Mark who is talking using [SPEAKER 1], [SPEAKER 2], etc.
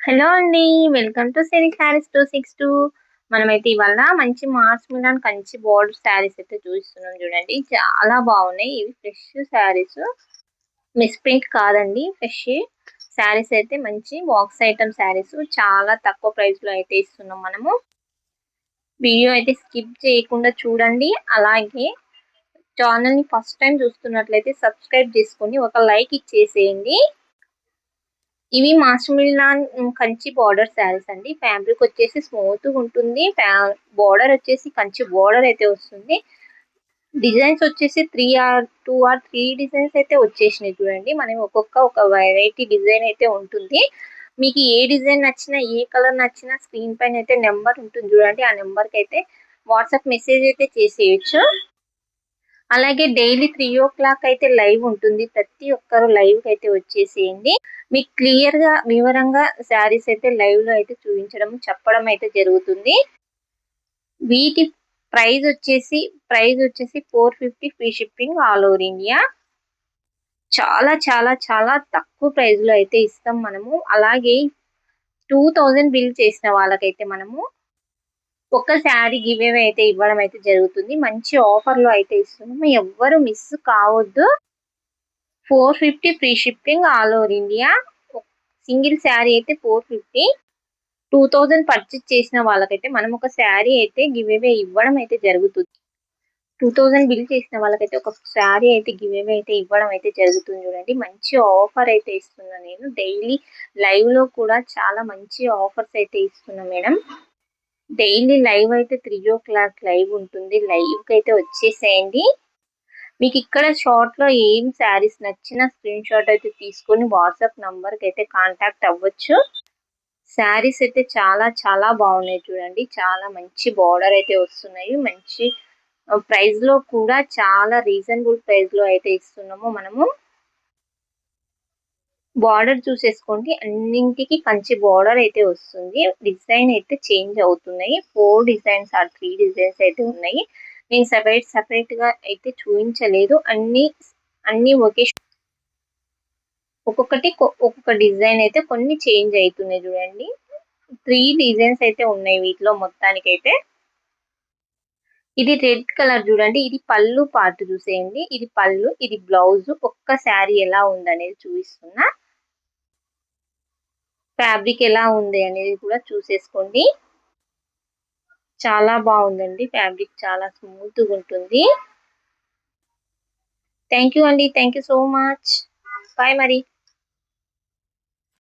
[SPEAKER 1] Hello అండి. Welcome to Sri sarees 262. మనమైతే ఇవాళ మంచి మార్చ్ మిలాన్ కంచి బోర్డర్ శారీస్ అయితే చూస్తున్నాం చూడండి. చాలా బాగున్నాయి. ఇవి ఫ్రెష్ శారీస్, మిస్ ప్రింట్ కాదండి, ఫ్రెష్ శారీస్ అయితే మంచి బాక్స్ ఐటమ్ శారీస్ చాలా తక్కువ ప్రైస్ లో అయితే ఇస్తున్నాం మనము. వీడియో అయితే స్కిప్ చేయకుండా చూడండి. అలాగే ఛానల్ ని ఫస్ట్ టైం చూస్తున్నట్లయితే సబ్స్క్రైబ్ చేసుకొని ఒక లైక్ ఇచ్చేసేయండి. ఇవి మాస్మిలాన్ కంచి బార్డర్ శారీస్ అండి. ఫ్యాబ్రిక్ వచ్చేసి స్మూత్ గా ఉంటుంది. బార్డర్ వచ్చేసి కంచి బార్డర్ అయితే వస్తుంది. డిజైన్స్ వచ్చేసి 2 or 3 డిజైన్స్ అయితే వచ్చేసినాయి చూడండి. మనం ఒక వెరైటీ డిజైన్ అయితే ఉంటుంది. మీకు ఏ డిజైన్ నచ్చినా, ఏ కలర్ నచ్చినా స్క్రీన్ పైన అయితే నెంబర్ ఉంటుంది చూడండి. ఆ నెంబర్ కి అయితే వాట్సాప్ మెసేజ్ అయితే చేసేయచ్చు. అలాగే డైలీ 3 o'clock అయితే లైవ్ ఉంటుంది. ప్రతి ఒక్కరు లైవ్ అయితే వచ్చేసేయండి. మీకు క్లియర్ గా వివరంగా శారీస్ అయితే లైవ్ లో అయితే చూపించడం చెప్పడం అయితే జరుగుతుంది. వీటి ప్రైస్ వచ్చేసి 450 free shipping all over India. చాలా చాలా చాలా తక్కువ ప్రైస్ లో అయితే ఇస్తాం మనము. అలాగే 2000 బిల్ చేసిన వాళ్ళకైతే మనము ఒక శారీ గివ్ అవే అయితే ఇవ్వడం అయితే జరుగుతుంది. మంచి ఆఫర్ లో అయితే ఇస్తున్నాము. ఎవ్వరు మిస్ కావద్దు. 450 free shipping all over India. Single sari అయితే 450. 2000 పర్చేస్ చేసిన వాళ్ళకైతే మనం ఒక శారీ అయితే గివ్ అవే ఇవ్వడం అయితే జరుగుతుంది. 2000 బిల్ చేసిన వాళ్ళకైతే ఒక శారీ అయితే గివ్ అవే అయితే ఇవ్వడం అయితే జరుగుతుంది చూడండి. మంచి ఆఫర్ అయితే ఇస్తున్నా నేను. డైలీ లైవ్ లో కూడా చాలా మంచి ఆఫర్స్ అయితే ఇస్తున్నా మేడం. డైలీ లైవ్ అయితే 3 o'clock లైవ్ ఉంటుంది. లైవ్ కి అయితే వచ్చేసేయండి. మీకు ఇక్కడ షార్ట్ లో ఏం శారీస్ నచ్చినా స్క్రీన్ షాట్ అయితే తీసుకొని వాట్సాప్ నంబర్ కి అయితే కాంటాక్ట్ అవ్వచ్చు. శారీస్ అయితే చాలా చాలా బాగున్నాయి చూడండి. చాలా మంచి బార్డర్ అయితే వస్తున్నాయి. మంచి ప్రైస్ లో కూడా చాలా రీజనబుల్ ప్రైస్ లో అయితే ఇస్తున్నాము మనము. బార్డర్ చూసేసుకోండి. అన్నింటికి కంచి బార్డర్ అయితే వస్తుంది. డిజైన్ అయితే చేంజ్ అవుతున్నాయి. 4 డిజైన్స్ ఆర్ 3 డిజైన్స్ అయితే ఉన్నాయి. నేను సెపరేట్ గా అయితే చూపించలేదు. అన్ని ఒక్కొక్క డిజైన్ అయితే కొన్ని చేంజ్ అవుతున్నాయి చూడండి. 3 డిజైన్స్ అయితే ఉన్నాయి వీటిలో మొత్తానికైతే. ఇది రెడ్ కలర్ చూడండి. ఇది పళ్ళు పార్ట్ చూసేయండి. ఇది పళ్ళు, ఇది బ్లౌజ్. ఒక్క శారీ ఎలా ఉందనేది చూపిస్తున్నా. ఫ్యాబ్రిక్ ఎలా ఉంది అనేది కూడా చూసేసుకోండి. చాలా బాగుందండి. ఫ్యాబ్రిక్ చాలా స్మూత్ గా ఉంటుంది. థ్యాంక్ యూ అండి. Thank you so much. Bye మరి.